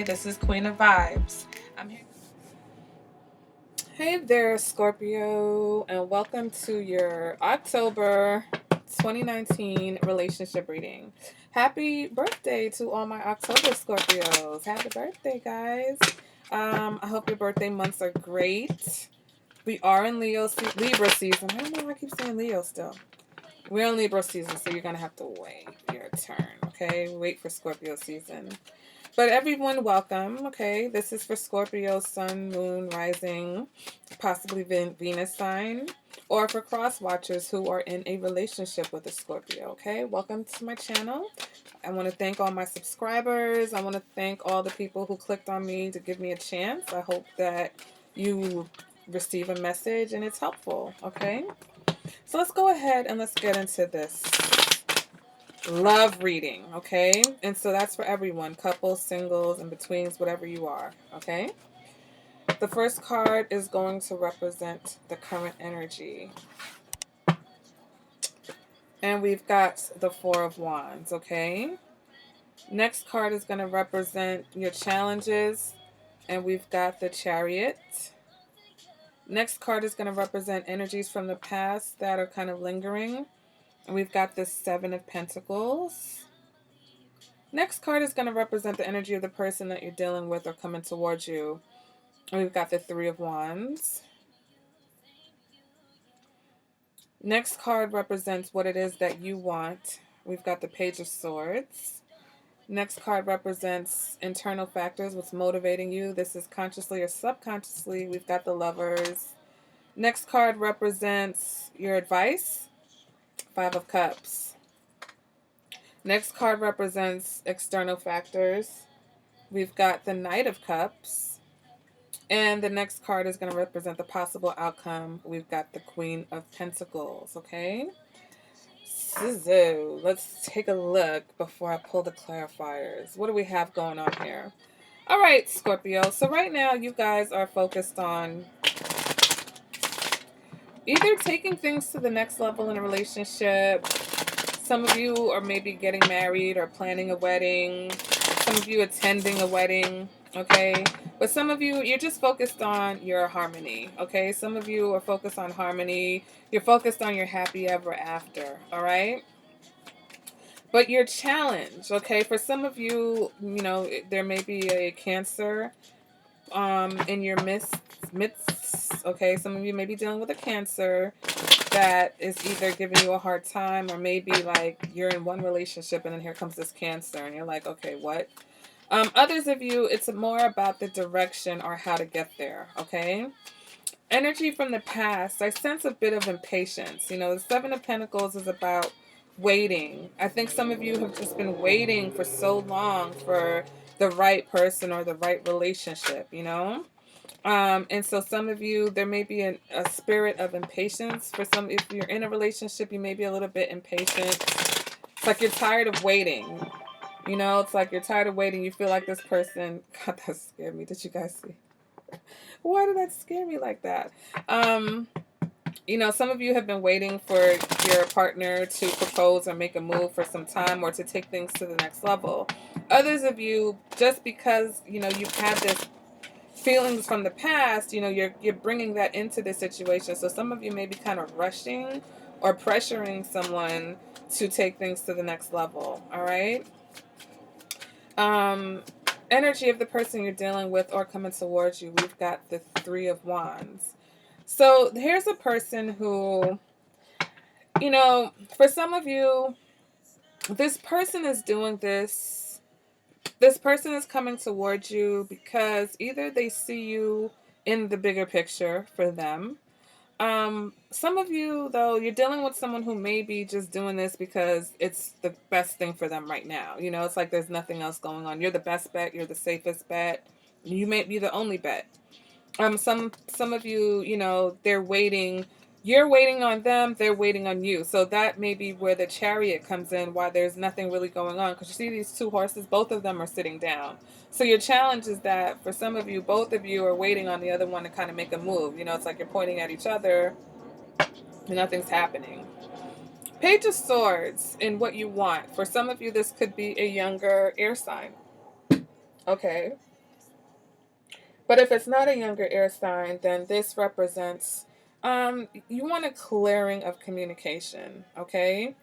This is Queen of Vibes. I'm here. Hey there, Scorpio, and welcome to your October 2019 relationship reading. Happy birthday to all my October Scorpios. Happy birthday, guys. I hope your birthday months are great. We are in Libra season. I don't know why I keep saying Leo still. We're in Libra season, so you're going to have to wait your turn, okay? Wait for Scorpio season. But everyone, welcome, okay? This is for Scorpio, Sun, Moon, Rising, possibly Venus sign, or for cross watchers who are in a relationship with a Scorpio, okay? Welcome to my channel. I want to thank all my subscribers. I want to thank all the people who clicked on me to give me a chance. I hope that you receive a message and it's helpful, okay? So let's go ahead and let's get into this love reading, okay? And so that's for everyone, couples, singles, in betweens, whatever you are, okay? The first card is going to represent the current energy. And we've got the Four of Wands, okay? Next card is going to represent your challenges, and we've got the Chariot. Next card is going to represent energies from the past that are kind of lingering, and we've got the Seven of Pentacles. Next card is going to represent the energy of the person that you're dealing with or coming towards you. And we've got the Three of Wands. Next card represents what it is that you want. We've got the Page of Swords. Next card represents internal factors, what's motivating you. This is consciously or subconsciously. We've got the Lovers. Next card represents your advice. Five of Cups. Next card represents external factors. We've got the Knight of Cups. And the next card is going to represent the possible outcome. We've got the Queen of Pentacles, okay? So let's take a look before I pull the clarifiers. What do we have going on here? All right, Scorpio. So right now you guys are focused on either taking things to the next level in a relationship. Some of you are maybe getting married or planning a wedding. Some of you attending a wedding, okay? But some of you, you're just focused on your harmony, okay? Some of you are focused on harmony. You're focused on your happy ever after, all right? But your challenge, okay? For some of you, you know, there may be a Cancer in your midst, okay? Some of you may be dealing with a Cancer that is either giving you a hard time, or maybe like you're in one relationship and then here comes this Cancer and you're like, okay, what? Others of you, it's more about the direction or how to get there, okay? Energy from the past, I sense a bit of impatience. You know, the Seven of Pentacles is about waiting. I think some of you have just been waiting for so long for the right person or the right relationship, you know? And so some of you, there may be a spirit of impatience. For some, if you're in a relationship, you may be a little bit impatient. It's like you're tired of waiting. You know, it's like you're tired of waiting. You feel like this person, God, that scared me. Did you guys see? Why did that scare me like that? You know, some of you have been waiting for your partner to propose or make a move for some time, or to take things to the next level. Others of you, just because, you know, you've had this feelings from the past, you know, you're bringing that into this situation. So some of you may be kind of rushing or pressuring someone to take things to the next level, all right? Energy of the person you're dealing with or coming towards you, we've got the Three of Wands. So here's a person who, you know, for some of you, this person is doing this. This person is coming towards you because either they see you in the bigger picture for them. Some of you, though, you're dealing with someone who may be just doing this because it's the best thing for them right now. You know, it's like there's nothing else going on. You're the best bet. You're the safest bet. You may be the only bet. Some of you, you know, they're waiting. You're waiting on them. They're waiting on you. So that may be where the Chariot comes in, why there's nothing really going on. Because you see these two horses, both of them are sitting down. So your challenge is that for some of you, both of you are waiting on the other one to kind of make a move. You know, it's like you're pointing at each other and nothing's happening. Page of Swords in what you want. For some of you, this could be a younger air sign. Okay. But if it's not a younger air sign, then this represents you want a clearing of communication, okay?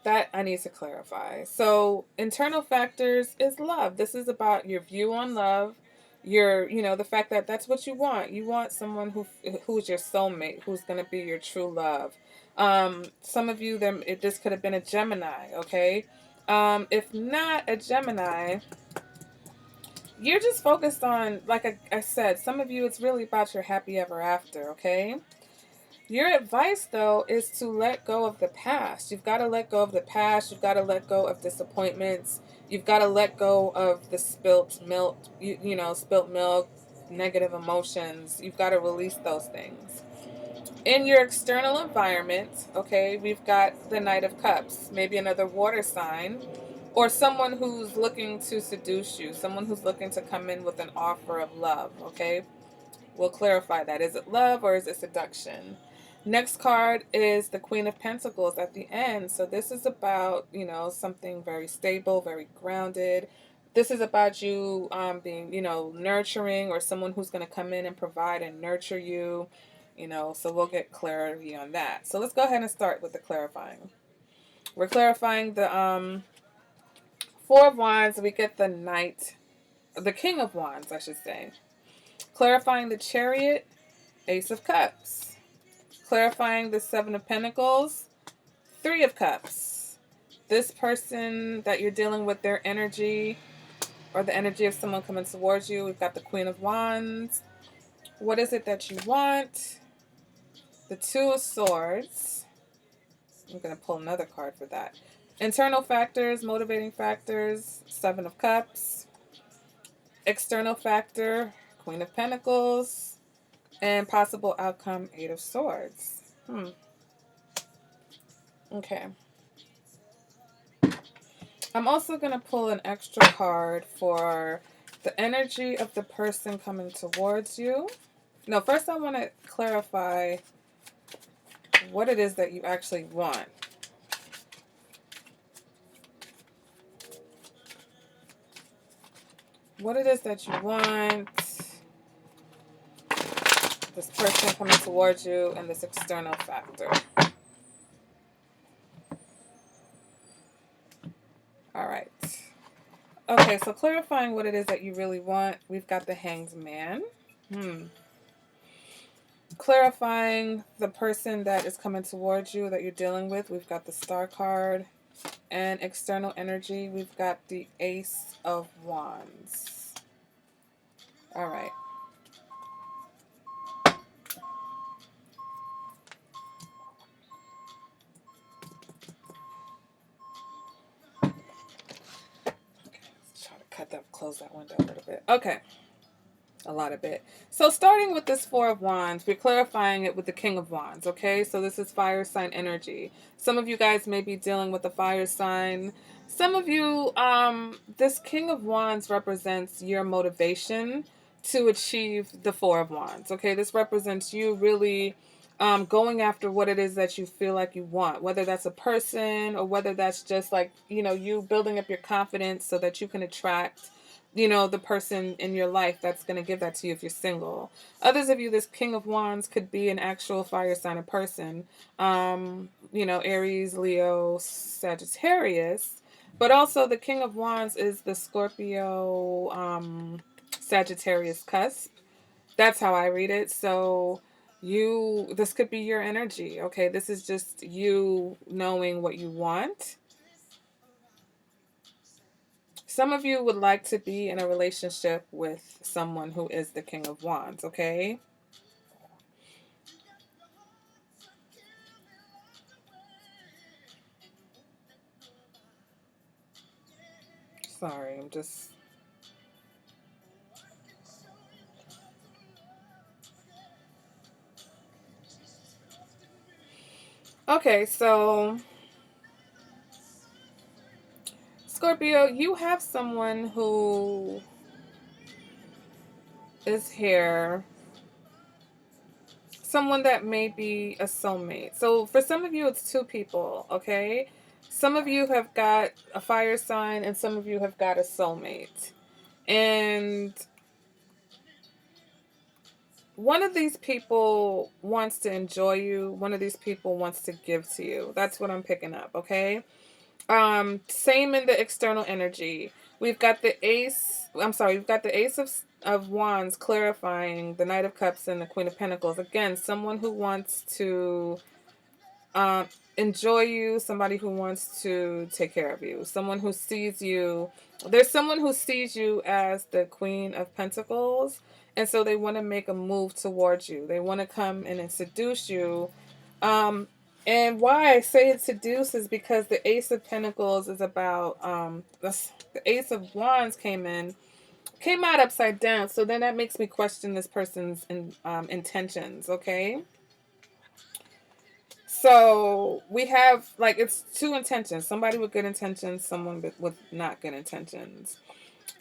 That I need to clarify. So, internal factors is love. This is about your view on love, the fact that that's what you want. You want someone who's your soulmate, who's going to be your true love. Some of you, this could have been a Gemini, okay? If not a Gemini, you're just focused on, like I said, some of you, it's really about your happy ever after, okay? Your advice, though, is to let go of the past. You've got to let go of the past. You've got to let go of disappointments. You've got to let go of the spilt milk, spilt milk, negative emotions. You've got to release those things. In your external environment, okay, we've got the Knight of Cups, maybe another water sign, or someone who's looking to seduce you, someone who's looking to come in with an offer of love, okay? We'll clarify that. Is it love or is it seduction? Next card is the Queen of Pentacles at the end. So this is about, something very stable, very grounded. This is about you being, nurturing, or someone who's going to come in and provide and nurture you, so we'll get clarity on that. So let's go ahead and start with the clarifying. We're clarifying the Four of Wands. We get the King of Wands, I should say. Clarifying the Chariot, Ace of Cups. Clarifying the Seven of Pentacles, Three of Cups. This person that you're dealing with, their energy, or the energy of someone coming towards you. We've got the Queen of Wands. What is it that you want? The Two of Swords. I'm going to pull another card for that. Internal factors, motivating factors, Seven of Cups. External factor, Queen of Pentacles. And possible outcome, Eight of Swords. Okay. I'm also going to pull an extra card for the energy of the person coming towards you. No, first I want to clarify what it is that you actually want. What it is that you want, this person coming towards you, and this external factor. All right. Okay, so clarifying what it is that you really want, we've got the Hanged Man. Clarifying the person that is coming towards you, that you're dealing with, we've got the Star card. And external energy, we've got the Ace of Wands. All right. Close that window a little bit. Okay. A lot of it. So starting with this Four of Wands, we're clarifying it with the King of Wands, okay? So this is fire sign energy. Some of you guys may be dealing with a fire sign. Some of you, this King of Wands represents your motivation to achieve the Four of Wands, okay? This represents you really going after what it is that you feel like you want, whether that's a person or whether that's just like, you building up your confidence so that you can attract the person in your life that's going to give that to you if you're single. Others of you, this King of Wands could be an actual fire sign of person. Aries, Leo, Sagittarius. But also the King of Wands is the Scorpio, Sagittarius cusp. That's how I read it. So this could be your energy, okay? This is just you knowing what you want. Some of you would like to be in a relationship with someone who is the King of Wands, okay? Sorry, I'm just... Okay, so... Scorpio, you have someone who is here. Someone that may be a soulmate. So for some of you, it's two people, okay? Some of you have got a fire sign and some of you have got a soulmate. And one of these people wants to enjoy you. One of these people wants to give to you. That's what I'm picking up, okay? Same in the external energy. We've got the Ace of Wands clarifying the Knight of Cups and the Queen of Pentacles. Again, someone who wants to um, enjoy you, somebody who wants to take care of you, someone who sees you. There's someone who sees you as the Queen of Pentacles, and so they want to make a move towards you. They want to come in and seduce you. Um, and why I say it seduce is because the Ace of Pentacles is about the Ace of Wands came out upside down. So then that makes me question this person's intentions. Okay. So we have like it's two intentions: somebody with good intentions, someone with not good intentions.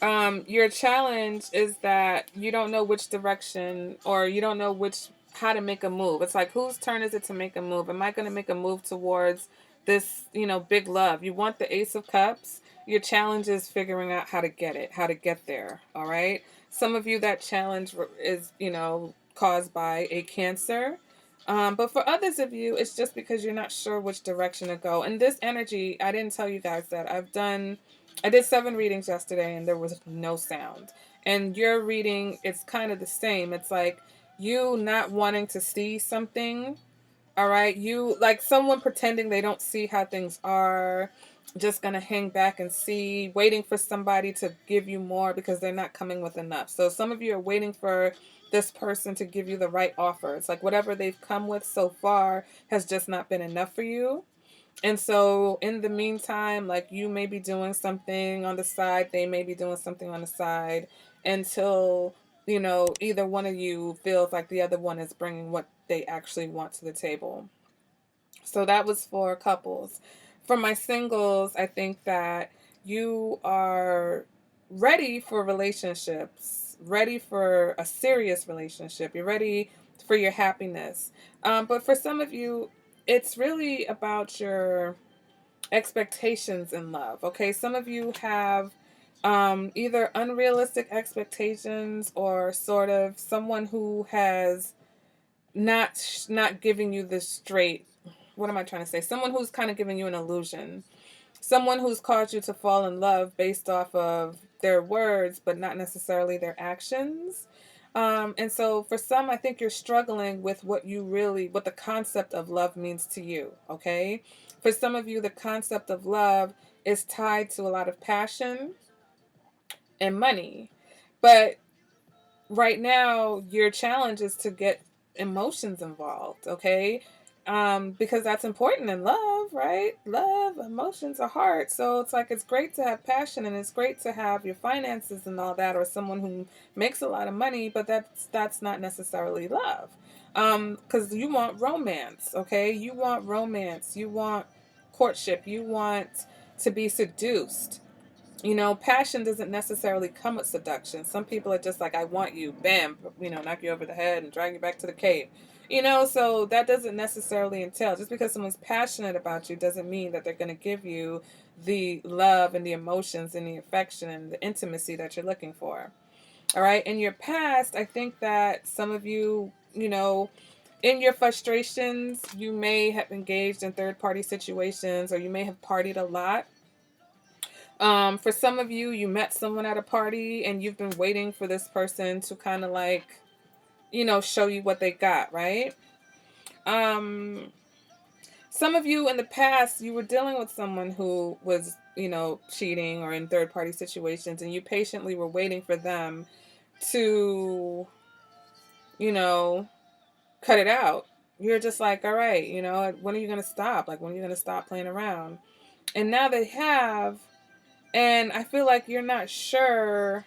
Your challenge is that you don't know which direction, or you don't know which how to make a move. It's like, whose turn is it to make a move? Am I going to make a move towards this, big love? You want the Ace of Cups. Your challenge is figuring out how to get it, how to get there. All right. Some of you, that challenge is, caused by a Cancer. But for others of you, it's just because you're not sure which direction to go. And this energy, I didn't tell you guys that I did 7 readings yesterday and there was no sound. And your reading, it's kind of the same. It's like you not wanting to see something. All right. You like someone pretending they don't see how things are, just going to hang back and see, waiting for somebody to give you more because they're not coming with enough. So some of you are waiting for this person to give you the right offer. It's like whatever they've come with so far has just not been enough for you. And so in the meantime, like you may be doing something on the side, they may be doing something on the side until, either one of you feels like the other one is bringing what they actually want to the table. So that was for couples. For my singles, I think that you are ready for relationships, ready for a serious relationship. You're ready for your happiness. But for some of you, it's really about your expectations in love. Okay, some of you have either unrealistic expectations or sort of someone who has not giving you the straight. What am I trying to say? Someone who's kind of giving you an illusion. Someone who's caused you to fall in love based off of their words, but not necessarily their actions. And so for some, I think you're struggling with what the concept of love means to you. Okay. For some of you, the concept of love is tied to a lot of passion and money. But right now, your challenge is to get emotions involved. Okay. Because that's important in love, right? Love, emotions, a heart. So it's like it's great to have passion and it's great to have your finances and all that, or someone who makes a lot of money, but that's not necessarily love. Because you want romance, okay? You want romance. You want courtship. You want to be seduced. Passion doesn't necessarily come with seduction. Some people are just like, I want you, bam, knock you over the head and drag you back to the cave. So that doesn't necessarily entail. Just because someone's passionate about you doesn't mean that they're going to give you the love and the emotions and the affection and the intimacy that you're looking for. All right. In your past, I think that some of you, in your frustrations, you may have engaged in third party situations, or you may have partied a lot. For some of you, you met someone at a party and you've been waiting for this person to kind of like, show you what they got, right? Um, some of you in the past, you were dealing with someone who was, cheating or in third party situations, and you patiently were waiting for them to, you know, cut it out. You're just like, all right, when are you going to stop? Like, when are you going to stop playing around? And now they have, and I feel like you're not sure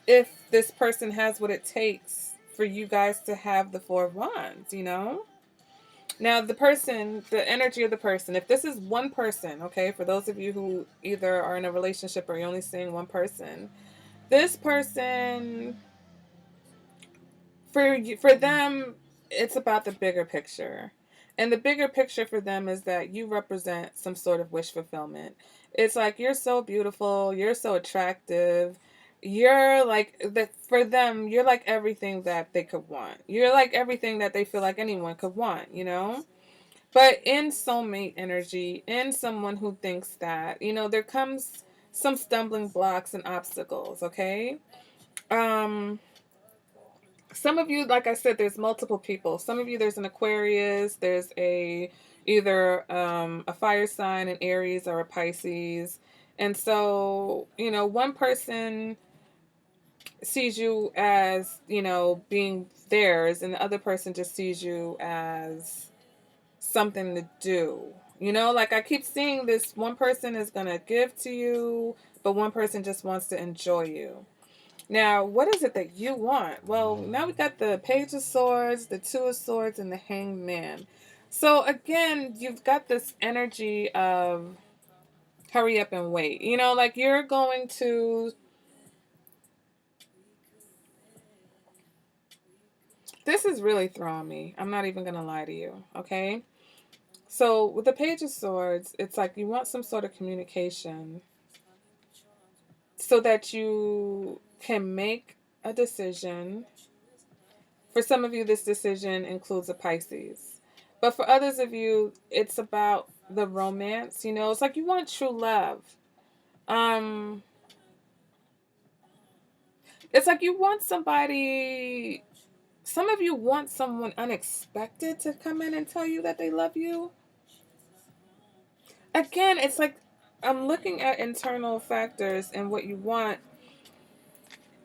if this person has what it takes for you guys to have the Four of Wands. Now, the energy of the person, if this is one person, okay, for those of you who either are in a relationship or you're only seeing one person, this person, for them, it's about the bigger picture. And the bigger picture for them is that you represent some sort of wish fulfillment. It's like, you're so beautiful, you're so attractive, you're like that for them. You're like everything that they could want. You're like everything that they feel like anyone could want, you know? But in soulmate energy, in someone who thinks that, there comes some stumbling blocks and obstacles, okay? Um, some of you, like I said, there's multiple people. Some of you, there's an Aquarius, there's either a fire sign, an Aries, or a Pisces. And so, one person sees you as, being theirs, and the other person just sees you as something to do. Like I keep seeing this one person is going to give to you, but one person just wants to enjoy you. Now, what is it that you want? Well, now we got the Page of Swords, the Two of Swords, and the Hanged Man. So again, you've got this energy of hurry up and wait. Like you're going to. This is really throwing me. I'm not even going to lie to you, okay? So with the Page of Swords, it's like you want some sort of communication so that you can make a decision. For some of you, this decision includes a Pisces. But for others of you, it's about the romance. It's like you want true love. Um, it's like you want somebody. Some of you want someone unexpected to come in and tell you that they love you. Again, it's like I'm looking at internal factors and what you want.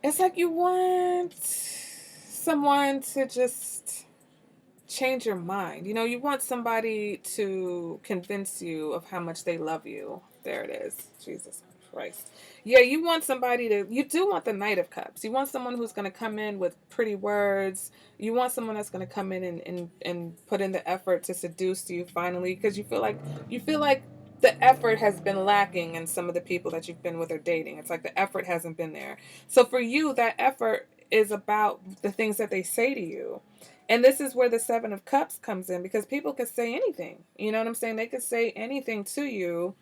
It's like you want someone to just change your mind. You want somebody to convince you of how much they love you. There it is. Jesus Christ. Yeah, you do want the Knight of Cups. You want someone who's going to come in with pretty words. You want someone that's going to come in and put in the effort to seduce you finally, because you feel like the effort has been lacking in some of the people that you've been with or dating. It's like the effort hasn't been there. So for you, that effort is about the things that they say to you. And this is where the Seven of Cups comes in, because people could say anything. You know what I'm saying? They could say anything to you,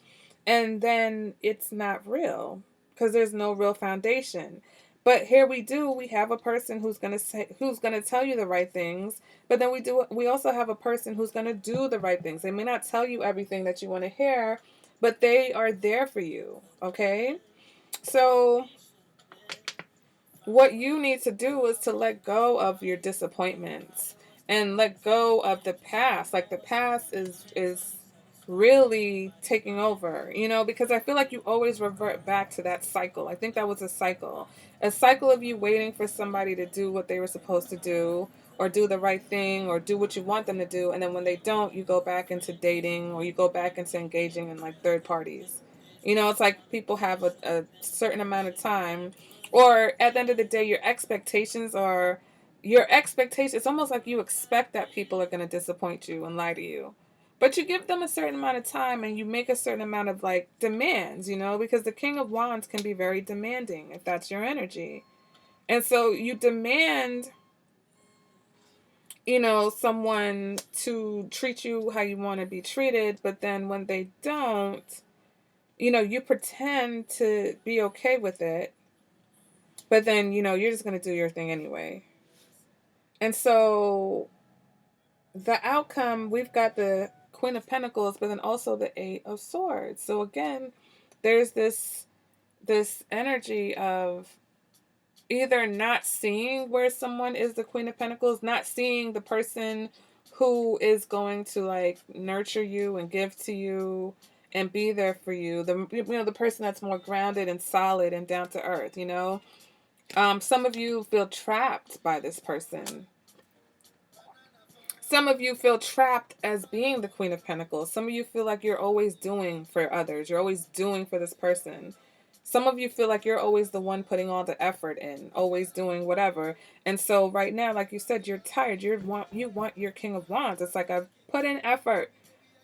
and then it's not real because there's no real foundation. But here we have a person who's going to tell you the right things, but then we also have a person who's going to do the right things. They may not tell you everything that you want to hear, but they are there for you, okay? So what you need to do is to let go of your disappointments and let go of the past. Like the past is really taking over, because I feel like you always revert back to that cycle. I think that was a cycle of you waiting for somebody to do what they were supposed to do, or do the right thing, or do what you want them to do, and then when they don't, you go back into dating, or you go back into engaging in like third parties. It's like people have a certain amount of time, or at the end of the day, your expectations. It's almost like you expect that people are going to disappoint you and lie to you. But you give them a certain amount of time and you make a certain amount of like demands, because the King of Wands can be very demanding if that's your energy. And so you demand, someone to treat you how you want to be treated, but then when they don't, you pretend to be okay with it, but then, you're just going to do your thing anyway. And so the outcome, we've got the Queen of Pentacles, but then also the Eight of Swords. So again, there's this energy of either not seeing where someone is the Queen of Pentacles, not seeing the person who is going to like nurture you and give to you and be there for you. The person that's more grounded and solid and down to earth. Some of you feel trapped by this person. Some of you feel trapped as being the Queen of Pentacles. Some of you feel like you're always doing for others. You're always doing for this person. Some of you feel like you're always the one putting all the effort in, always doing whatever. And so right now, like you said, you're tired. You want your King of Wands. It's like, I've put in effort.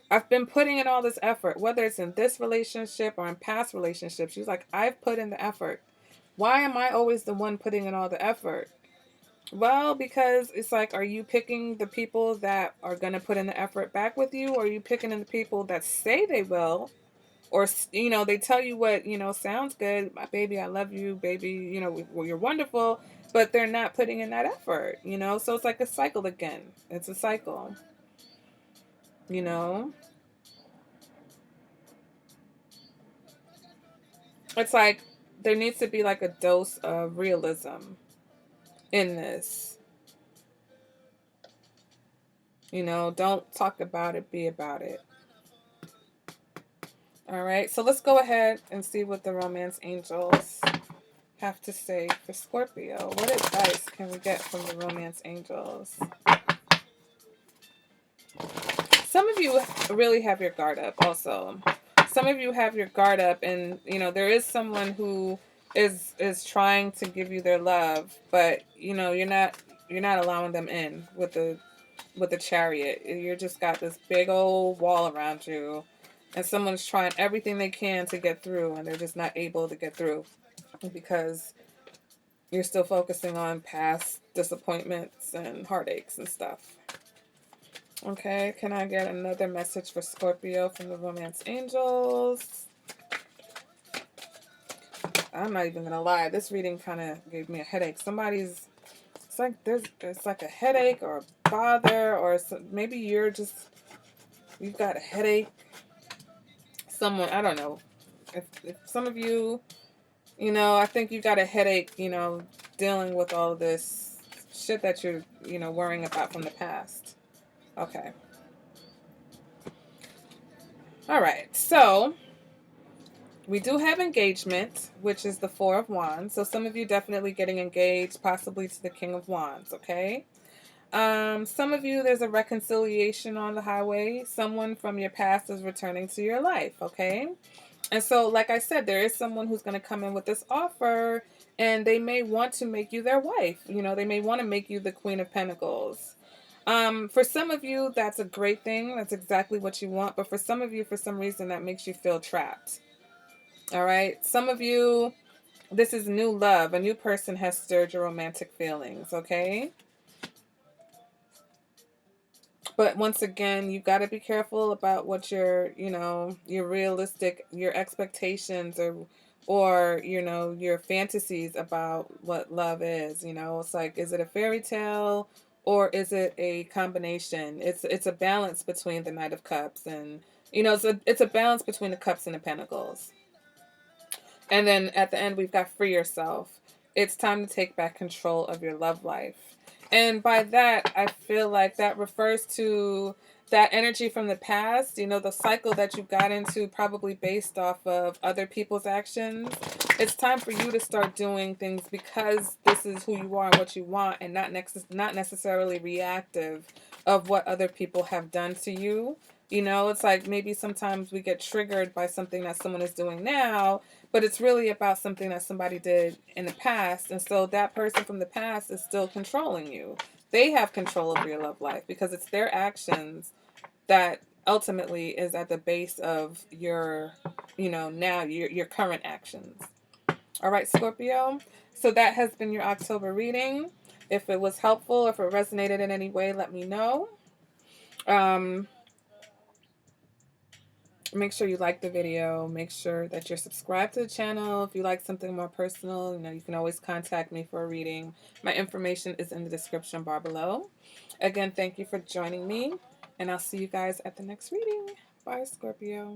I've been putting in all this effort, whether it's in this relationship or in past relationships. She's like, I've put in the effort. Why am I always the one putting in all the effort? Well, because it's like, are you picking the people that are going to put in the effort back with you? Or are you picking in the people that say they will, or, you know, they tell you what, you know, sounds good. My baby, I love you, baby, you know, well, you're wonderful, but they're not putting in that effort, you know? So it's like a cycle again. It's a cycle, you know? It's like there needs to be like a dose of realism in this. You know, don't talk about it, be about it. All right, so let's go ahead and see what the romance angels have to say for Scorpio. What advice can we get from the romance angels? Some of you really have your guard up also. Some of you have your guard up, and you know there is someone who is trying to give you their love, but you know you're not allowing them in with the chariot. You just got this big old wall around you, and someone's trying everything they can to get through, and they're just not able to get through because you're still focusing on past disappointments and heartaches and stuff. Okay, can I get another message for Scorpio from the romance angels? I'm not even gonna lie, this reading kind of gave me a headache. It's like there's like a headache or a bother, or maybe you've got a headache. Someone, I don't know. If some of you, you know, I think you got a headache, you know, dealing with all this shit that you're, you know, worrying about from the past. Okay. All right. So we do have engagement, which is the Four of Wands. So some of you definitely getting engaged, possibly to the King of Wands. Okay. Some of you, there's a reconciliation on the highway. Someone from your past is returning to your life. Okay. And so, like I said, there is someone who's going to come in with this offer, and they may want to make you their wife. You know, they may want to make you the Queen of Pentacles. For some of you, that's a great thing. That's exactly what you want. But for some of you, for some reason, that makes you feel trapped. All right. Some of you, this is new love. A new person has stirred your romantic feelings. Okay. But once again, you got to be careful about what you know, your realistic, your expectations or, you know, your fantasies about what love is. You know, it's like, is it a fairy tale or is it a combination? It's a balance between the Knight of Cups and, you know, it's a balance between the Cups and the Pentacles. And then at the end, we've got free yourself. It's time to take back control of your love life. And by that, I feel like that refers to that energy from the past, you know, the cycle that you got into probably based off of other people's actions. It's time for you to start doing things because this is who you are and what you want, and not necessarily reactive of what other people have done to you. You know, it's like maybe sometimes we get triggered by something that someone is doing now, but it's really about something that somebody did in the past. And so that person from the past is still controlling you. They have control of your love life because it's their actions that ultimately is at the base of your, you know, now your current actions. All right, Scorpio. So that has been your October reading. If it was helpful, if it resonated in any way, let me know. Make sure you like the video. Make sure that you're subscribed to the channel. If you like something more personal, you know, you can always contact me for a reading. My information is in the description bar below. Again, thank you for joining me, and I'll see you guys at the next reading. Bye, Scorpio.